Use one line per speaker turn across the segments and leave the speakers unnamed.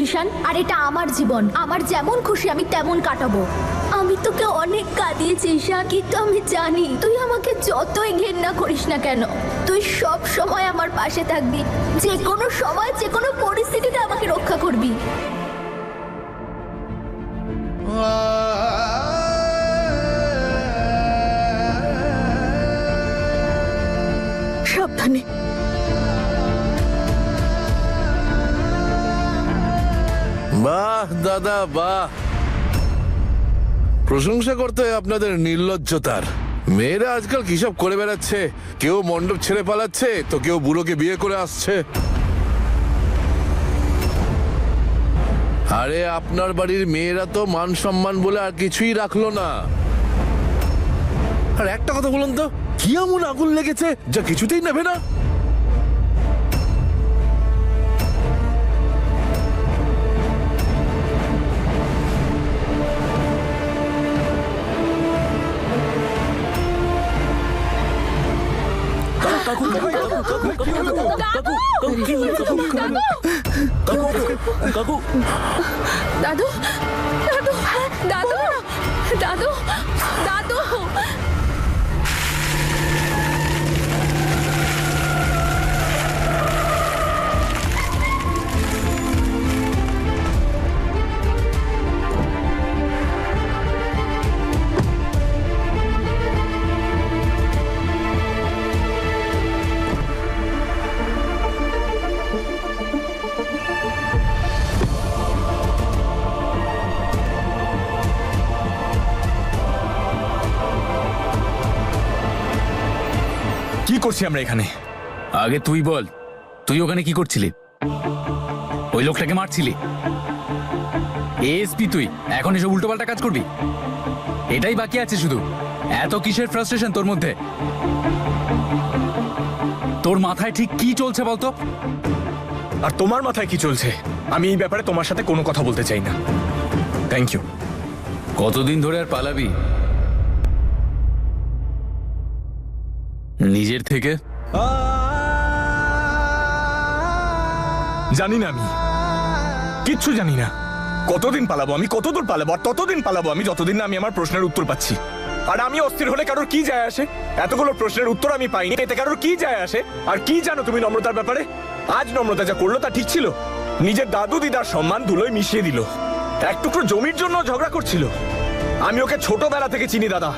ঈশান, আর এটা আমার জীবন, আমার যেমন খুশি আমি তেমন কাটাবো। আমি তোকে অনেক কাঁদিয়েছি ঈশান, কিন্তু আমি জানি তুই আমাকে যতই ঘেন্না করিস না কেন, তুই সব সময় আমার পাশে থাকবি, যে কোনো সময় যে কোনো পরিস্থিতিতে আমাকে রক্ষা করবি।
সাবধানে।
বাহ দাদা বাহ, প্রশংসা করতে হয় আপনাদের নির্লজ্জতার। মেয়েরা আজকাল কিসব করে বেড়াচ্ছে, কেউ মণ্ডপ ছেড়ে পালাচ্ছে তো কেউ বুড়োকে বিয়ে করে আসছে। আরে আপনার বাড়ির মেয়েরা তো মান সম্মান বলে আর কিছুই রাখলো না। আর একটা কথা বলুন তো, কি এমন আগুন লেগেছে যা কিছুতেই নেবে না?
দাদু, দাদু, দাদু, দাদু, দাদু।
কি করছি আমরা এখানে?
আগে তুই বল, তুই ওখানে কি করছিলি? ওই লোকটাকে মারছিলি? এএসপি তুই, এখন এসব উল্টোপাল্টা কাজ করবি? এটাই বাকি আছে শুধু? এত কিসের ফ্রাস্ট্রেশন তোর মধ্যে? তোর মাথায় ঠিক কি চলছে বলতো?
আর তোমার মাথায় কি চলছে আমি এই ব্যাপারে তোমার সাথে কোনো কথা বলতে চাই না। Thank you.
কতদিন ধরে আর পালাবি নিজের থেকে?
জানি না, আমি কিচ্ছু জানি না। কতদিন পালাবো আমি, কতদূর পালাবো, আর ততদিন পালাবো আমি যতদিন না আমি আমার প্রশ্নের উত্তর পাচ্ছি। আর আমি অস্থির হলে কারোর কি যায় আসে? এতগুলো প্রশ্নের উত্তর আমি পাইনি, এতে কারোর কি যায় আসে? আর কি জানো তুমি নম্রতার ব্যাপারে? আজ নম্রতা যা করলো তা ঠিক ছিল। নিজের দাদু দিদার সম্মান ধুলোয় মিশিয়ে দিল। এক টুকরো জমির জন্য ঝগড়া করছিল। আমি ওকে ছোটবেলা থেকে চিনি দাদা,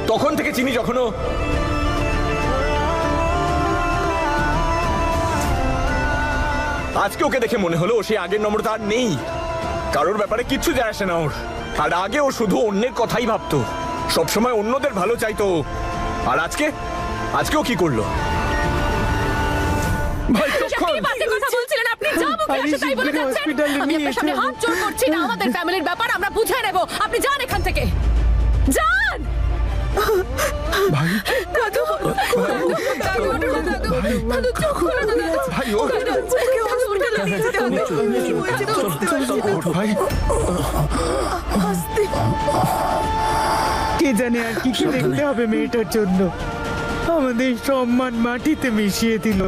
তখন থেকে চিনি যখন ও আজকে ওকে দেখে মনে হলো ও সেই আগের নম্রতা আর নেই। কারোর ব্যাপারে কিচ্ছু যায় আসে না ওর। আর আগে ও শুধু অন্যের কথাই ভাবতো, সবসময় অন্যদের ভালো চাইতো। আর আজকেও কি করলো?
ভাই
কি বাজে কথা বলছিলেন আপনি? যা মুখে আসে তাই বলে যাচ্ছেন। আমি আপনার সামনে হাত জোড় করছি না, আমাদের ফ্যামিলির ব্যাপার আমরা বুঝে নেব। আপনি যান এখান থেকে, যান।
ভাই
দাদু, দাদু, দাদু, দাদু, চোখ খুলো না, দাদু।
ভাই ও ভাই
কে জানে আর কি কি দেখতে হবে মেয়েটার জন্য। আমাদের সম্মান মাটিতে মিশিয়ে দিল।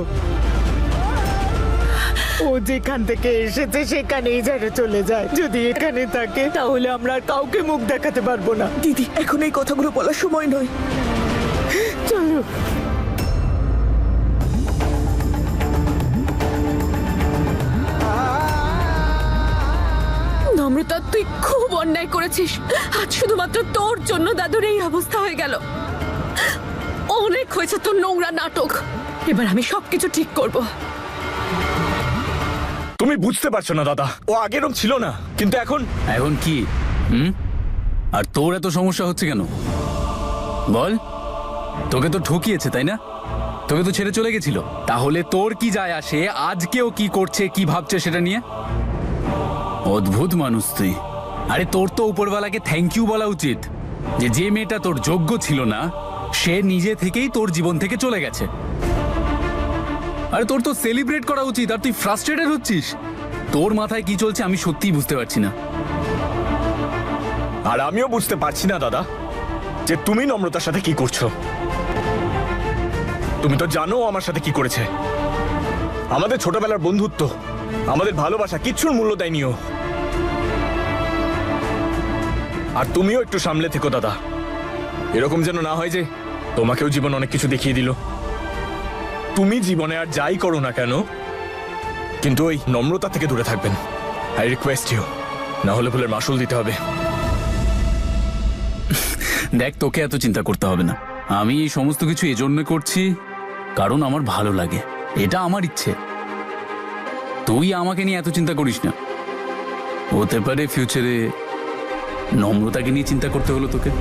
ও যেখান থেকে এসেছে সেখানেই যেন চলে যায়। যদি এখানে থাকে তাহলে আমরা আর কাউকে মুখ দেখাতে পারবো না।
দিদি, এখন এই কথাগুলো বলার সময় নয়।
চলো।
নম্রতা, তুই খুব অন্যায় করেছিস। আজ শুধুমাত্র তোর জন্য দাদুর এই অবস্থা হয়ে গেল। অনেক হয়েছে তোর নোংরা নাটক। এবার আমি সবকিছু ঠিক করব।
তুমি বুঝতে পারছো না দাদা, ও আগে এরকম ছিল না, কিন্তু এখন
এখন কি? আর তোর এত সমস্যা হচ্ছে কেন বল? তোকে তো ঠকিয়েছে তাই না? তোকে তো ছেড়ে চলে গেছিল। তাহলে তোর কি যায় আসে আজকেও কি করছে কি ভাবছে সেটা নিয়ে? অদ্ভুত মানুষ তুই। আরে তোর তো উপরওয়ালাকে থ্যাংক ইউ বলা উচিত যে মেয়েটা তোর যোগ্য ছিল না সে নিজে থেকেই তোর জীবন থেকে চলে গেছে। আরে তোর তো সেলিব্রেট করা উচিত, আর তুই ফ্রাস্ট্রেটেড হচ্ছিস। তোর মাথায় কি চলছে আমি সত্যিই বুঝতে পারছি না।
আর আমিও বুঝতে পারছি না দাদা যে তুমি নম্রতার সাথে কি করছো। তুমি তো জানো আমার সাথে কি করেছে। আমাদের ছোটবেলার বন্ধুত্ব, আমাদের ভালোবাসা কিচ্ছুর মূল্য দেয়নি ও। আর তুমিও একটু সামলে থেকো দাদা, এরকম যেন না হয় যে তোমাকেও জীবন অনেক কিছু দেখিয়ে দিল। তুমি জীবনে আর যাই করো না কেন, কিন্তু ওই নম্রতা থেকে দূরে থাকবেন। আই রিকোয়েস্ট ইউ, না হলে ভুলের মাসুল দিতে হবে।
দেখ, তোকে এত চিন্তা করতে হবে না। আমি এই সমস্ত কিছু এজন্য করছি কারণ আমার ভালো লাগে, এটা আমার ইচ্ছে। তুই আমাকে নিয়ে এত চিন্তা করিস না। হতে পারে ফিউচারে নম্রতাকে নিয়ে চিন্তা করতে হলো তোকে।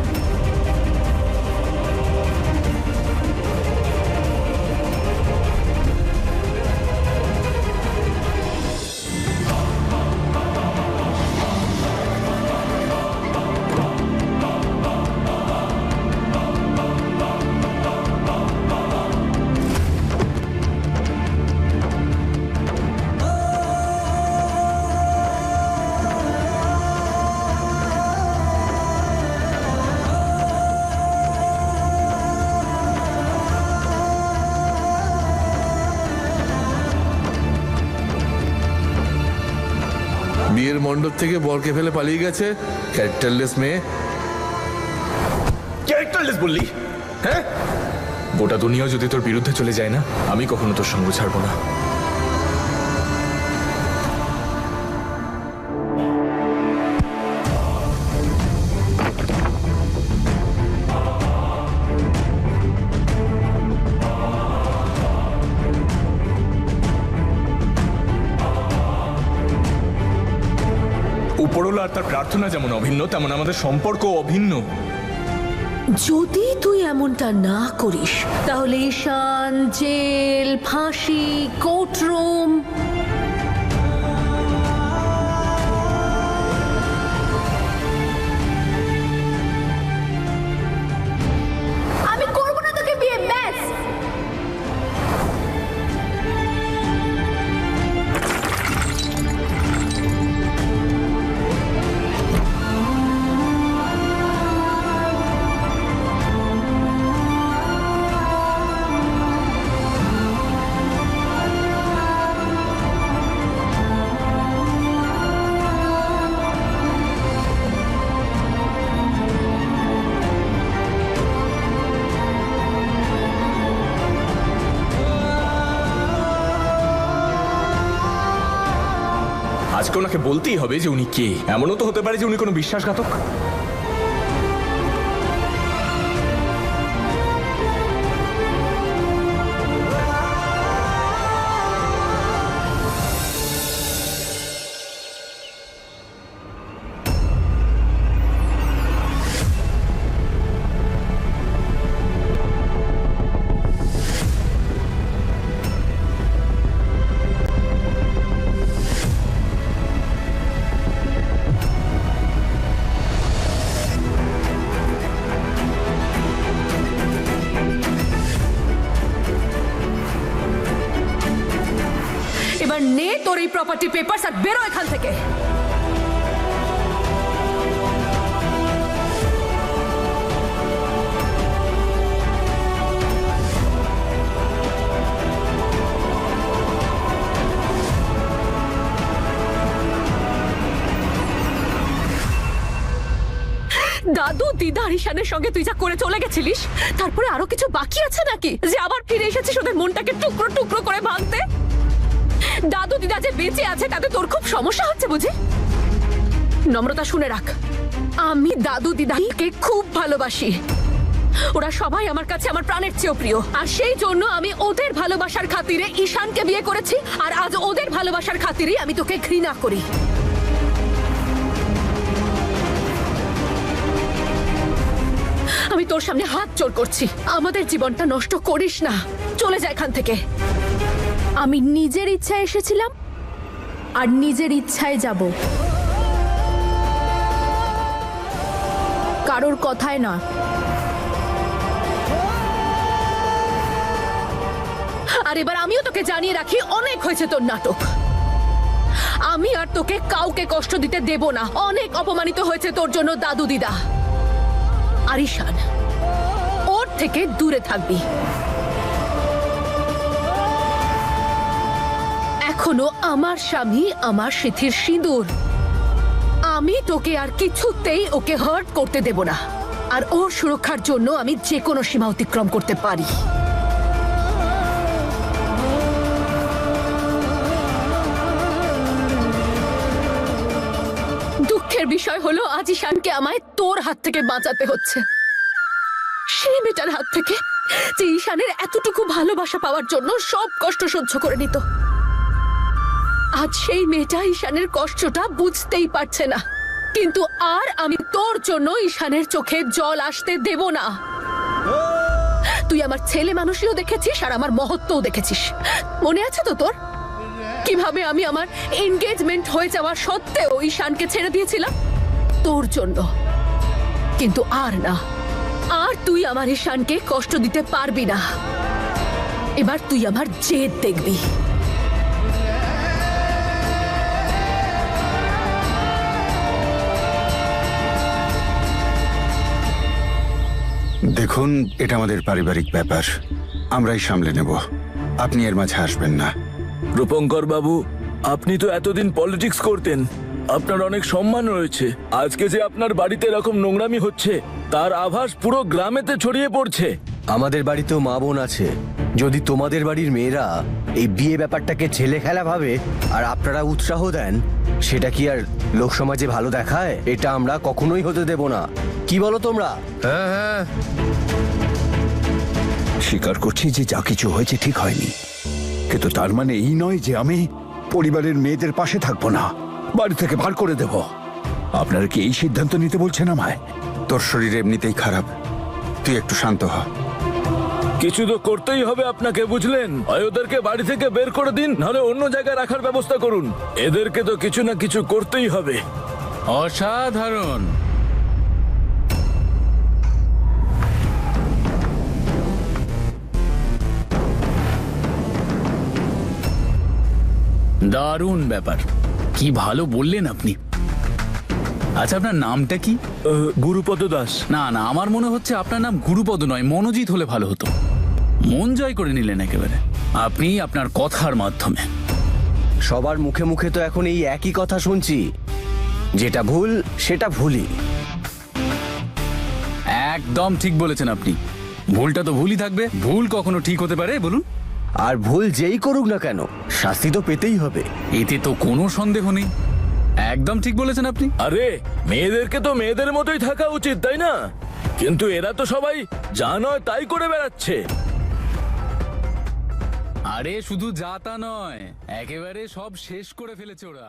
বিয়ের মণ্ডপ থেকে বরকে ফেলে পালিয়ে গেছে ক্যারেক্টারলেস মেয়ে।
ক্যারেক্টারলেস বললি? হ্যাঁ, গোটা দুনিয়া যদি তোর বিরুদ্ধে চলে যায় না, আমি কখনো তোর সঙ্গ ছাড়বো না। উপরওয়ালা আর তার প্রার্থনা যেমন অভিন্ন, তেমন আমাদের সম্পর্ক অভিন্ন।
যদি তুই এমনটা না করিস তাহলে ঈশান, জেল, ফাঁসি, কোর্টরুম,
আমি করবো না তোকে বিয়ে, ব্যাস।
আজকে ওনাকে বলতেই হবে যে উনি কে। এমনও তো হতে পারে যে উনি কোনো বিশ্বাসঘাতক।
এবার নে তোর এই প্রপার্টি পেপারস আর বেরো এখান থেকে। দাদু, দিদা আর ঈশানের সঙ্গে তুই যা করে চলে গেছিলিস, তারপরে আরো কিছু বাকি আছে নাকি যে আবার ফিরে এসেছিস ওদের মনটাকে টুকরো টুকরো করে ভাঙতে? দাদু দিদা যে বেঁচে আছে তাতে তোর খুব সমস্যা হচ্ছে বুঝি? নম্রতা, শুনে রাখ, আমি দাদু দিদাকে খুব ভালোবাসি। ওরা সবাই আমার কাছে আমার প্রাণের চেয়েও প্রিয়, আর সেই জন্য আমি ওদের ভালোবাসার খাতিরে ঈশানকে বিয়ে করেছি, আর আজ ওদের ভালোবাসার খাতিরে আমি তোকে ঘৃণা করি। আমি তোর সামনে হাত জোড় করছি, আমাদের জীবনটা নষ্ট করিস না, চলে যা এখান থেকে।
আমি নিজের ইচ্ছায় এসেছিলাম আর নিজের ইচ্ছায় যাব, কারোর কথায় না।
আর এবার আমিও তোকে জানিয়ে রাখি, অনেক হয়েছে তোর নাটক। আমি আর তোকে কাউকে কষ্ট দিতে দেব না। অনেক অপমানিত হয়েছে তোর জন্য দাদু দিদা আর ঈশান, ওর থেকে দূরে থাকবি। এখনো আমার স্বামী আমার সিথির সিঁদুর। আমি তোকে আর কিছুতেই ওকে হার্ট করতে দেব না, আর ওর সুরক্ষার জন্য আমি যে কোনো সীমা অতিক্রম করতে পারি। দুঃখের বিষয় হলো আজ ঈশানকে আমায় তোর হাত থেকে বাঁচাতে হচ্ছে, সেই মেয়েটার হাত থেকে যে ঈশানের এতটুকু ভালোবাসা পাওয়ার জন্য সব কষ্ট সহ্য করে নিত। আজ সেই মেয়েটা ঈশানের কষ্টটা বুঝতেই পারছে না, কিন্তু আর আমি তোর জন্য ঈশানের চোখে জল আসতে দেব না। তুই আমার ছেলে মানুষও দেখেছিস আর আমার মহত্বও দেখেছিস। মনে আছে তো তোর কিভাবে আমি আমার এনগেজমেন্ট হয়ে যাওয়া সত্ত্বেও ঈশানকে ছেড়ে দিয়েছিলাম তোর জন্য? কিন্তু আর না, আর তুই আমার ঈশানকে কষ্ট দিতে পারবি না। এবার তুই আমার জেদ দেখবি।
দেখুন, এটা আমাদের পারিবারিক ব্যাপার, আমরাই সামলে নেব, আপনি এর মাঝে আসবেন না।
রূপঙ্কর বাবু, আপনি তো এতদিন পলিটিক্স করতেন, আপনার অনেক সম্মান রয়েছে। আজকে যে আপনার বাড়িতে এরকম নোংরামি হচ্ছে তার আভাস পুরো গ্রামেতে ছড়িয়ে পড়ছে।
আমাদের বাড়িতেও মা বোন আছে। যদি তোমাদের বাড়ির মেয়েরা এই বিয়ে ব্যাপারটাকে ছেলে খেলা ভাবে আর আপনারা উৎসাহ দেন, সেটা কি আর লোকসমাজে ভালো দেখায়? এটা আমরা কখনোই হতে দেব না। কি বলো তোমরা?
হ্যাঁ হ্যাঁ,
স্বীকার করছি যে যা কিছু হয়েছে ঠিক হয়নি, কিন্তু তার মানে এই নয় যে আমি পরিবারের মেয়েদের পাশে থাকবো না, বাড়ি থেকে বার করে দেব। আপনারা কি এই সিদ্ধান্ত নিতে বলছেন আমায়? তোর শরীর এমনিতেই খারাপ, তুই একটু শান্ত হ।
কিছু তো করতেই হবে আপনাকে, বুঝলেন? হয় ওদেরকে বাড়ি থেকে বের করে দিন, নাহলে অন্য জায়গায় রাখার ব্যবস্থা করুন। এদেরকে তো কিছু না কিছু করতেই হবে।
অসাধারণ। দারুণ ব্যাপার, কি ভালো বললেন আপনি। আচ্ছা, আপনার নামটা কি?
গুরুপদ দাস।
না না, আমার মনে হচ্ছে আপনার নাম গুরুপদ নয়, মনোজিৎ হলে ভালো হতো। মন জয় করে নিলেন একেবারে আপনি আপনার কথার মাধ্যমে।
সবার মুখে মুখে তো এখন এই একই কথা শুনছি, যেটা ভুল সেটা ভুলই।
একদম ঠিক বলেছেন আপনি, ভুলটা তো ভুলই থাকবে। ভুল কখনো ঠিক হতে পারে বলুন?
আর ভুল যেই করুক না কেন, শাস্তি তো পেতেই হবে।
এতে তো কোনো সন্দেহ নেই। একদম ঠিক বলেছেন আপনি।
আরে, মেয়েদেরকে তো মেয়েদের মতোই থাকা উচিত, তাই না? কিন্তু এরা তো সবাই যা নয় তাই করে বেড়াচ্ছে।
আরে শুধু যা তা নয়, একেবারে সব শেষ করে ফেলেছে ওরা।